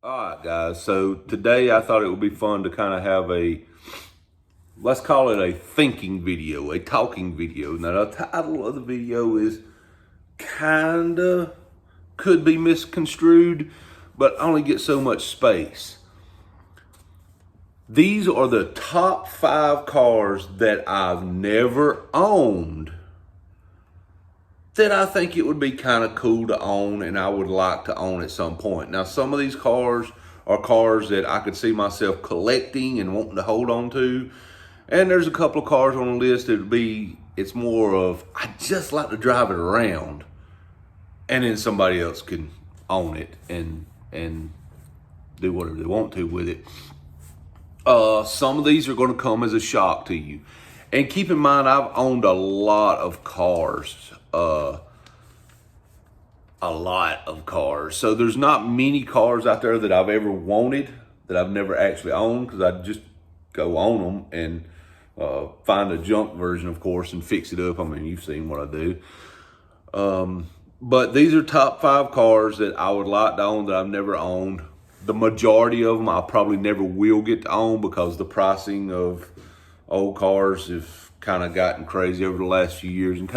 All right, guys. So today I thought it would be fun to kind of have let's call it a thinking video, a talking video. Now, the title of the video is kind of could be misconstrued, but only get so much space. These are the top 5 cars that I've never owned that I think it would be kind of cool to own and I would like to own at some point. Now, some of these cars are cars that I could see myself collecting and wanting to hold on to. And there's a couple of cars on the list that it's more of, I just like to drive it around. And then somebody else can own it and do whatever they want to with it. Some of these are going to come as a shock to you. And keep in mind, I've owned a lot of cars. So there's not many cars out there that I've ever wanted that I've never actually owned, because I just go own them and find a junk version, of course, and fix it up. I mean, you've seen what I do. But these are top 5 cars that I would like to own that I've never owned. The majority of them I probably never will get to own because the pricing of old cars have kind of gotten crazy over the last few years, and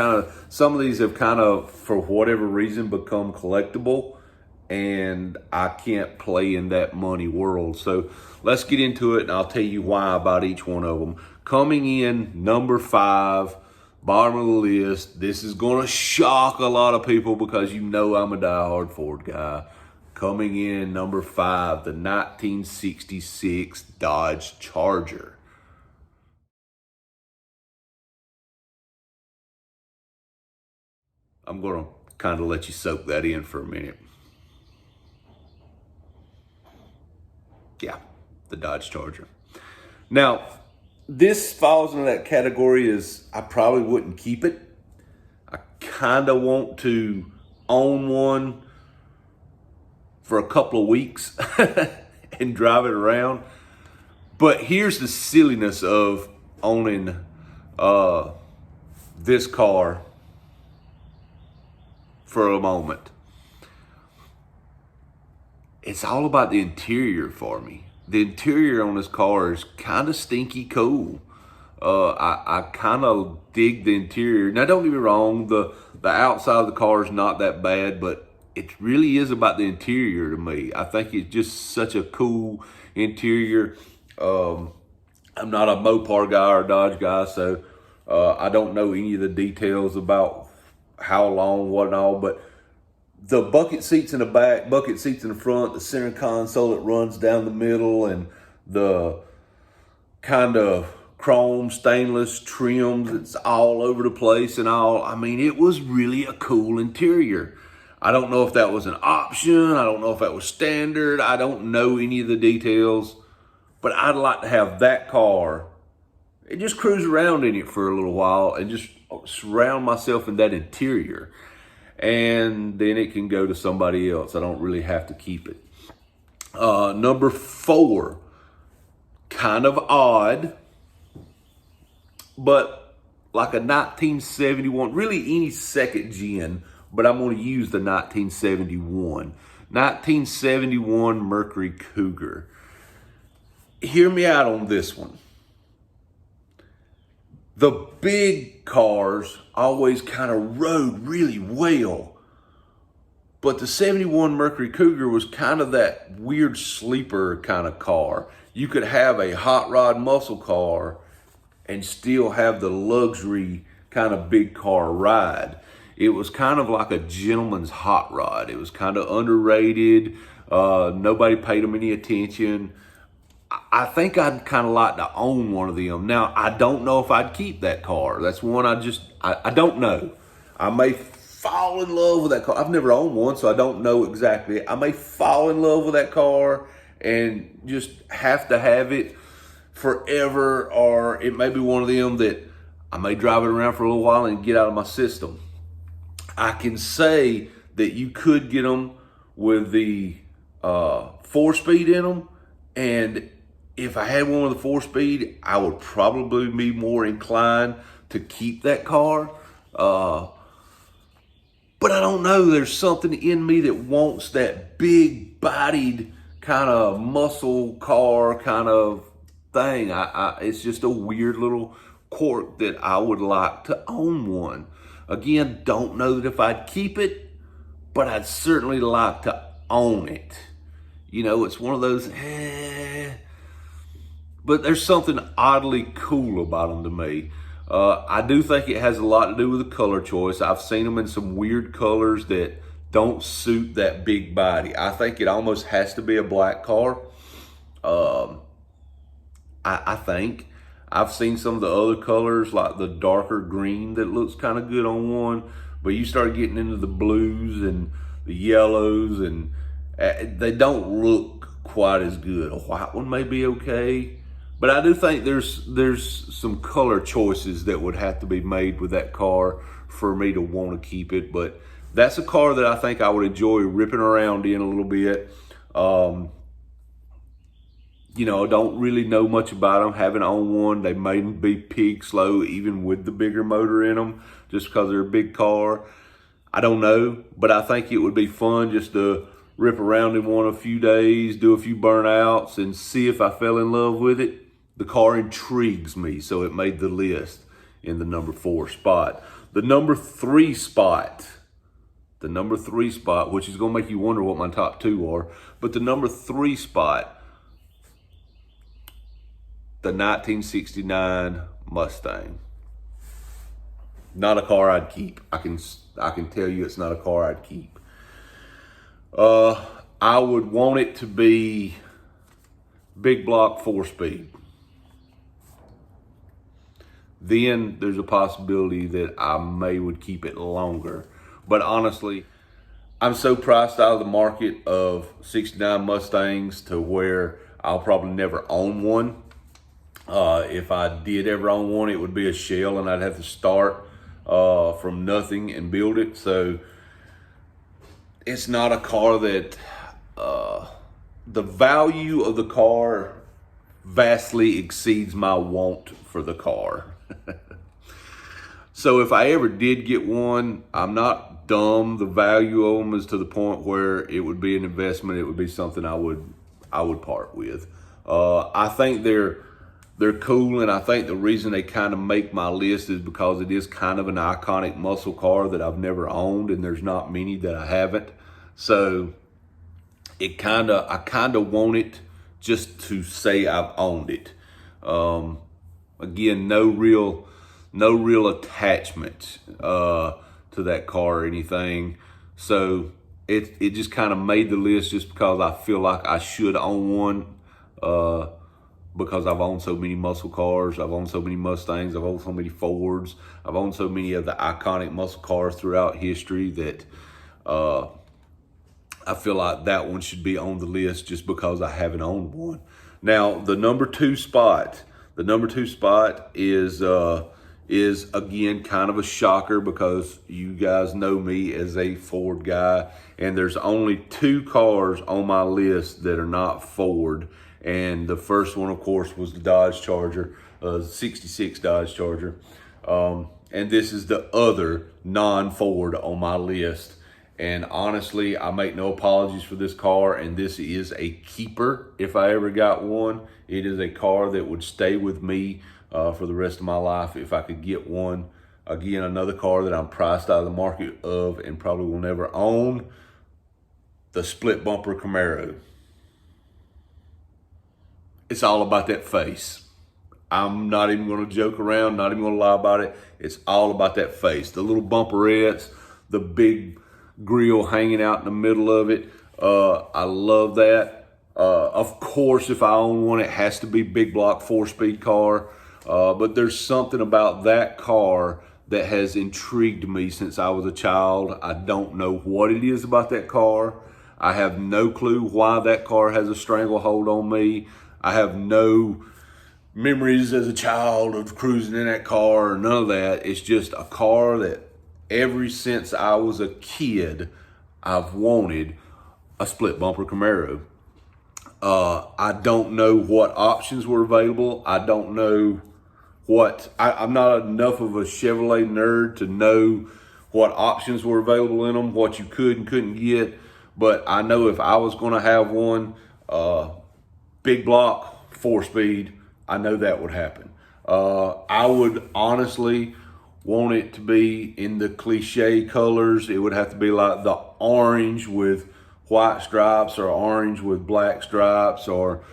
some of these have kind of, for whatever reason, become collectible, and I can't play in that money world. So let's get into it, and I'll tell you why about each one of them. Coming in number 5, bottom of the list. This is going to shock a lot of people because you know I'm a diehard Ford guy. Coming in number 5, the 1966 Dodge Charger. I'm going to kind of let you soak that in for a minute. Yeah, the Dodge Charger. Now, this falls into that category as I probably wouldn't keep it. I kind of want to own one for a couple of weeks and drive it around. But here's the silliness of owning this car for a moment. It's all about the interior for me. The interior on this car is kind of stinky cool. I kind of dig the interior. Now, don't get me wrong, the outside of the car is not that bad, but it really is about the interior to me. I think it's just such a cool interior. I'm not a Mopar guy or a Dodge guy, so I don't know any of the details about how long, what and all, but the bucket seats in the back, bucket seats in the front, the center console that runs down the middle, and the kind of chrome stainless trims that's all over the place and all. I mean, it was really a cool interior. I don't know if that was an option. I don't know if that was standard. I don't know any of the details, but I'd like to have that car and just cruise around in it for a little while and just surround myself in that interior. And then it can go to somebody else. I don't really have to keep it. Number 4, kind of odd, but like a 1971, really any second gen, but I'm going to use the 1971. 1971 Mercury Cougar. Hear me out on this one. The big cars always kind of rode really well, but the 71 Mercury Cougar was kind of that weird sleeper kind of car. You could have a hot rod muscle car and still have the luxury kind of big car ride. It was kind of like a gentleman's hot rod. It was kind of underrated. Nobody paid them any attention. I think I'd kind of like to own one of them. Now, I don't know if I'd keep that car. That's one I don't know. I may fall in love with that car. I've never owned one, so I don't know exactly. I may fall in love with that car and just have to have it forever, or it may be one of them that I may drive it around for a little while and get out of my system. I can say that you could get them with the 4-speed in them, and if I had one with a 4-speed, I would probably be more inclined to keep that car. But I don't know. There's something in me that wants that big-bodied kind of muscle car kind of thing. It's just a weird little quirk that I would like to own one. Again, don't know that if I'd keep it, but I'd certainly like to own it. You know, it's one of those, but there's something oddly cool about them to me. I do think it has a lot to do with the color choice. I've seen them in some weird colors that don't suit that big body. I think it almost has to be a black car. I think. I've seen some of the other colors, like the darker green that looks kind of good on one, but you start getting into the blues and the yellows, and they don't look quite as good. A white one may be okay, but I do think there's some color choices that would have to be made with that car for me to want to keep it. But that's a car that I think I would enjoy ripping around in a little bit. You know, I don't really know much about them. Haven't owned one. They may be pig slow even with the bigger motor in them just because they're a big car. I don't know, but I think it would be fun just to rip around in one a few days, do a few burnouts, and see if I fell in love with it. The car intrigues me, so it made the list in the number 4 spot. The number 3 spot, which is going to make you wonder what my top 2 are, but the number 3 spot, the 1969 Mustang. Not a car I'd keep. I can tell you it's not a car I'd keep. I would want it to be big block 4-speed. Then there's a possibility that I would keep it longer. But honestly, I'm so priced out of the market of 69 Mustangs to where I'll probably never own one. If I did ever own one, it would be a shell and I'd have to start from nothing and build it. So it's not a car that, the value of the car vastly exceeds my want for the car. So if I ever did get one, I'm not dumb. The value of them is to the point where it would be an investment. It would be something I would part with. I think they're cool, and I think the reason they kind of make my list is because it is kind of an iconic muscle car that I've never owned, and there's not many that I haven't. So I kind of want it just to say I've owned it. Again, no real attachment to that car or anything. So it just kind of made the list just because I feel like I should own one. Because I've owned so many muscle cars, I've owned so many Mustangs, I've owned so many Fords, I've owned so many of the iconic muscle cars throughout history that I feel like that one should be on the list just because I haven't owned one. Now, the number 2 spot is again kind of a shocker because you guys know me as a Ford guy, and there's only 2 cars on my list that are not Ford. And the first one, of course, was the Dodge Charger, 66 Dodge Charger. And this is the other non-Ford on my list. And honestly, I make no apologies for this car, and this is a keeper if I ever got one. It is a car that would stay with me for the rest of my life if I could get one. Again, another car that I'm priced out of the market of and probably will never own, the split bumper Camaro. It's all about that face. I'm not even going to joke around, not even going to lie about it. It's all about that face. The little bumperettes, the big grill hanging out in the middle of it. I love that. Of course, if I own one, it has to be big block 4-speed car. But there's something about that car that has intrigued me since I was a child. I don't know what it is about that car. I have no clue why that car has a stranglehold on me. I have no memories as a child of cruising in that car or none of that. It's just a car that ever since I was a kid, I've wanted a split bumper Camaro. I don't know what options were available. I don't know I'm not enough of a Chevrolet nerd to know what options were available in them, what you could and couldn't get. But I know if I was going to have one, Big block, 4-speed. I know that would happen. I would honestly want it to be in the cliche colors. It would have to be like the orange with white stripes, or orange with black stripes, or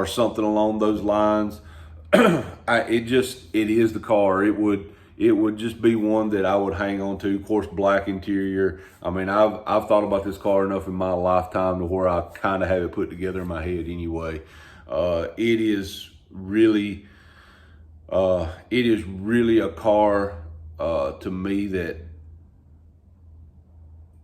something along those lines. It is the car. It would just be one that I would hang on to. Of course, black interior. I mean, I've thought about this car enough in my lifetime to where I kind of have it put together in my head anyway. It is really a car to me that,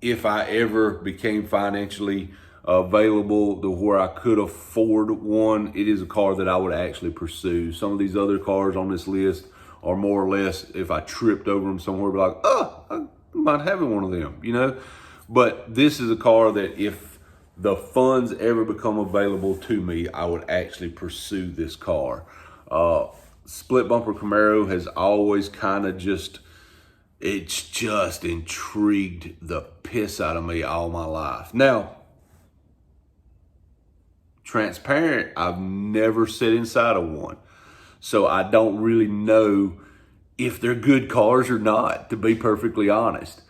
if I ever became financially available to where I could afford one, it is a car that I would actually pursue. Some of these other cars on this list are more or less, if I tripped over them somewhere, be like, oh, I might have one of them, you know? But this is a car that, if the funds ever become available to me, I would actually pursue this car. Split bumper Camaro has always kind of it's just intrigued the piss out of me all my life. Now, transparent, I've never sat inside of one, so I don't really know if they're good cars or not, to be perfectly honest.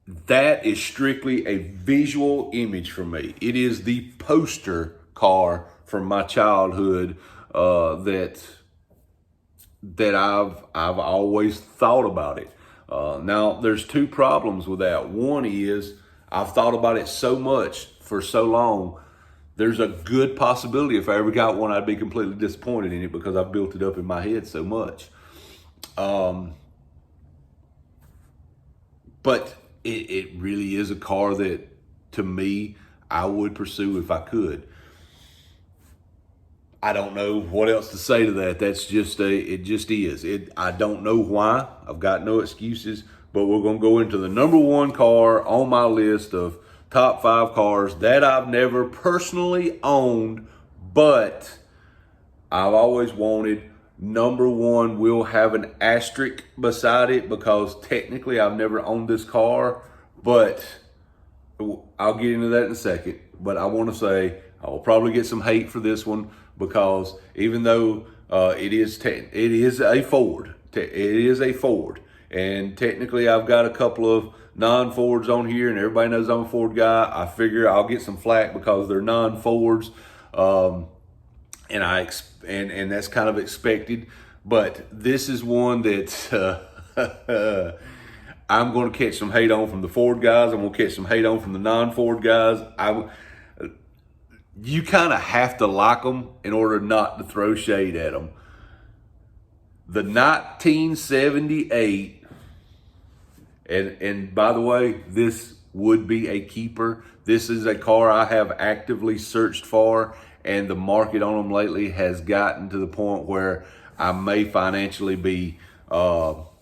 That is strictly a visual image for me. It is the poster car from my childhood that I've always thought about it. Now, there's two problems with that. One is, I've thought about it so much for so long, there's a good possibility if I ever got one, I'd be completely disappointed in it, because I've built it up in my head so much. But it really is a car that, to me, I would pursue if I could. I don't know what else to say to that. That's just it just is. I don't know why. I've got no excuses, but we're going to go into the number one car on my list of top 5 cars that I've never personally owned, but I've always wanted. Number one will have an asterisk beside it, because technically I've never owned this car, but I'll get into that in a second. But I want to say I will probably get some hate for this one, because even though it is a Ford, and technically I've got a couple of non-Fords on here, and everybody knows I'm a Ford guy. I figure I'll get some flack because they're non-Fords, and that's kind of expected. But this is one that I'm going to catch some hate on from the Ford guys. I'm going to catch some hate on from the non-Ford guys. You kind of have to like them in order not to throw shade at them. The 1978, and by the way, this would be a keeper. This is a car I have actively searched for, and the market on them lately has gotten to the point where I may financially be locked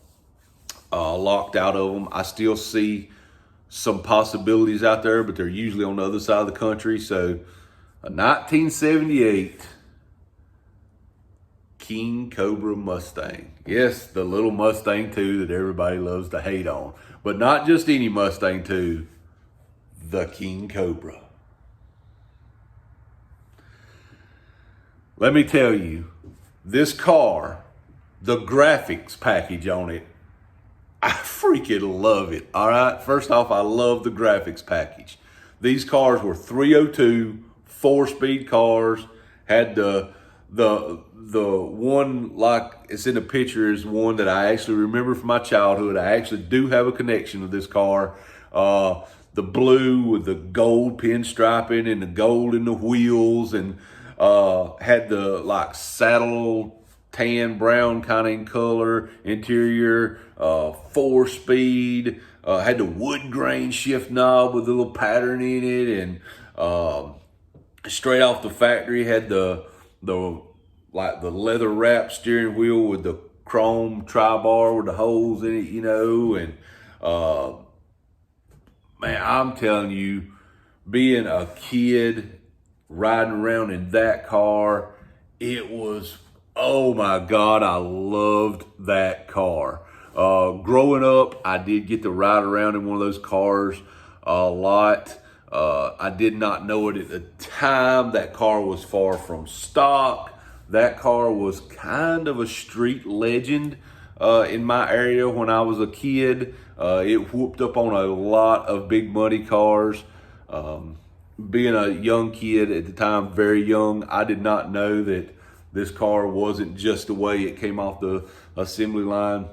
out of them. I still see some possibilities out there, but they're usually on the other side of the country. So, a 1978 King Cobra Mustang. Yes, the little Mustang 2 that everybody loves to hate on. But not just any Mustang 2, the King Cobra. Let me tell you, this car, the graphics package on it, I freaking love it. All right, first off, I love the graphics package. These cars were 302 4-speed cars. Had the one, like it's in the picture, is one that I actually remember from my childhood. I actually do have a connection with this car. The blue with the gold pinstriping and the gold in the wheels, and had the like saddle tan brown kind of in color interior, 4-speed, had the wood grain shift knob with a little pattern in it, and straight off the factory had the leather wrap steering wheel with the chrome tri-bar with the holes in it, you know. And man, I'm telling you, being a kid riding around in that car, it was, oh my God, I loved that car. Growing up, I did get to ride around in one of those cars a lot. I did not know it at the time. That car was far from stock. That car was kind of a street legend in my area when I was a kid. It whooped up on a lot of big money cars. Being a young kid at the time, very young, I did not know that this car wasn't just the way it came off the assembly line.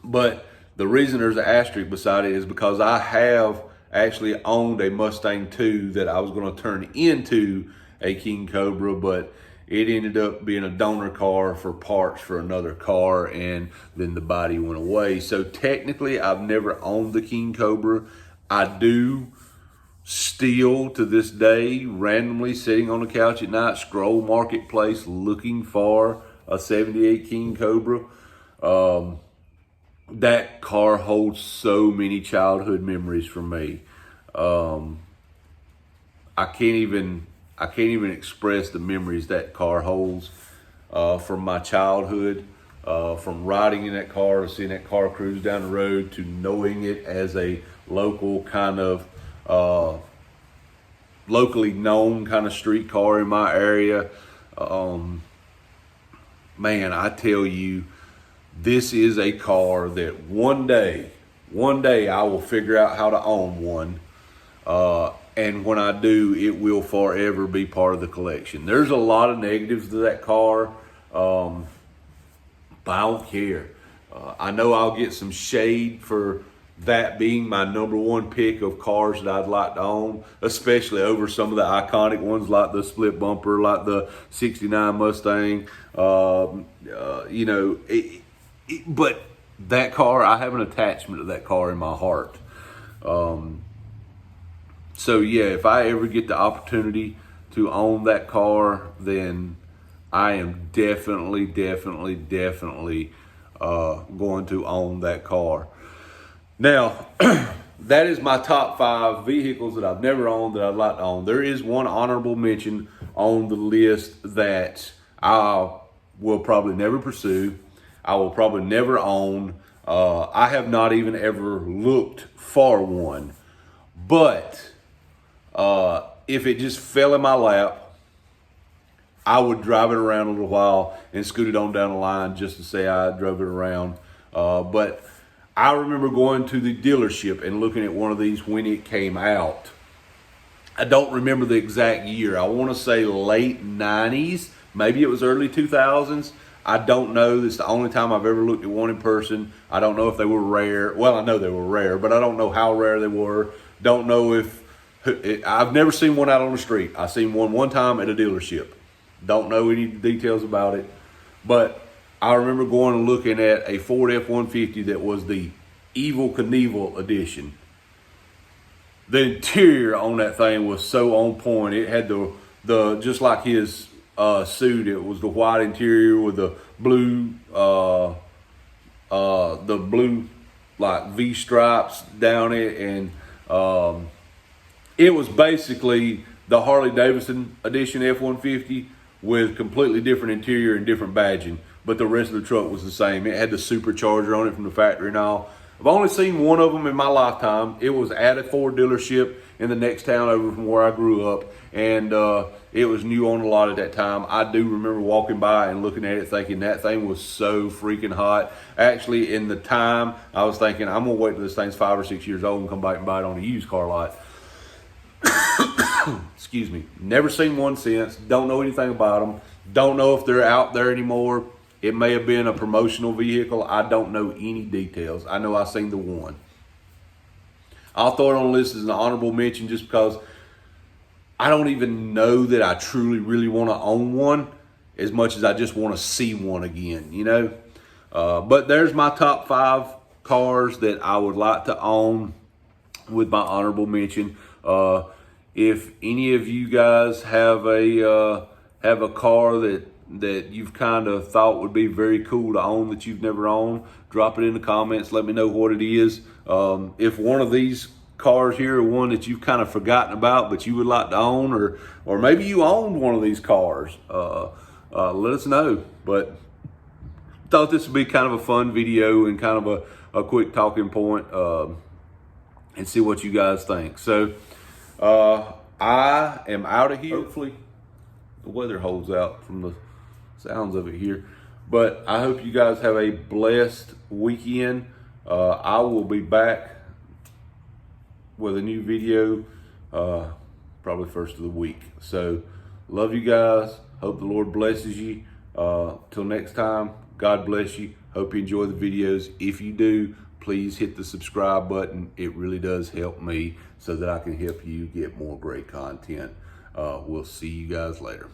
But the reason there's an asterisk beside it is because I have actually owned a Mustang II that I was going to turn into a King Cobra, but it ended up being a donor car for parts for another car, and then the body went away. So technically, I've never owned the King Cobra. I do still, to this day, randomly sitting on the couch at night, scroll Marketplace looking for a 78 King Cobra. That car holds so many childhood memories for me. I can't even express the memories that car holds from my childhood, from riding in that car, to seeing that car cruise down the road, to knowing it as a local kind of locally known kind of street car in my area. Man, I tell you, this is a car that one day I will figure out how to own one. And when I do, it will forever be part of the collection. There's a lot of negatives to that car, but I don't care. I know I'll get some shade for that being my number one pick of cars that I'd like to own, especially over some of the iconic ones like the split bumper, like the 69 Mustang. But that car, I have an attachment to that car in my heart. So yeah, if I ever get the opportunity to own that car, then I am definitely going to own that car. Now, that is my top 5 vehicles that I've never owned that I'd like to own. There is one honorable mention on the list that I will probably never pursue. I will probably never own. I have not even ever looked for one. But if it just fell in my lap, I would drive it around a little while and scoot it on down the line just to say I drove it around. But I remember going to the dealership and looking at one of these when it came out. I don't remember the exact year. I want to say late 90s. Maybe it was early 2000s. I don't know. This is the only time I've ever looked at one in person. I don't know if they were rare. Well, I know they were rare, but I don't know how rare they were. Don't know if... I've never seen one out on the street. I seen one time at a dealership. Don't know any details about it. But I remember going and looking at a Ford F-150 that was the Evel Knievel edition. The interior on that thing was so on point. It had the just like his suit. It was the white interior with the blue like V stripes down it, and it was basically the Harley Davidson edition F-150 with completely different interior and different badging, but the rest of the truck was the same. It had the supercharger on it from the factory and all. I've only seen one of them in my lifetime. It was at a Ford dealership in the next town over from where I grew up, and it was new on the lot at that time. I do remember walking by and looking at it thinking that thing was so freaking hot. Actually, in the time, I was thinking, I'm going to wait till this thing's 5 or 6 years old and come back and buy it on a used car lot. Excuse me. Never seen one since. Don't know anything about them. Don't know if they're out there anymore. It may have been a promotional vehicle. I don't know any details. I know I seen the one. I'll throw it on the list as an honorable mention just because I don't even know that I truly, really want to own one as much as I just want to see one again, you know? But there's my top 5 cars that I would like to own with my honorable mention. If any of you guys have a car that you've kind of thought would be very cool to own that you've never owned, drop it in the comments. Let me know what it is. If one of these cars here are one that you've kind of forgotten about but you would like to own, or maybe you owned one of these cars, let us know. But thought this would be kind of a fun video and kind of a quick talking point, and see what you guys think. So I am out of here. Hopefully the weather holds out from the sounds of it here. But I hope you guys have a blessed weekend. I will be back with a new video probably first of the week. So love you guys. Hope the Lord blesses you. Till next time, God bless you. Hope you enjoy the videos. If you do, please hit the subscribe button. It really does help me so that I can help you get more great content. We'll see you guys later.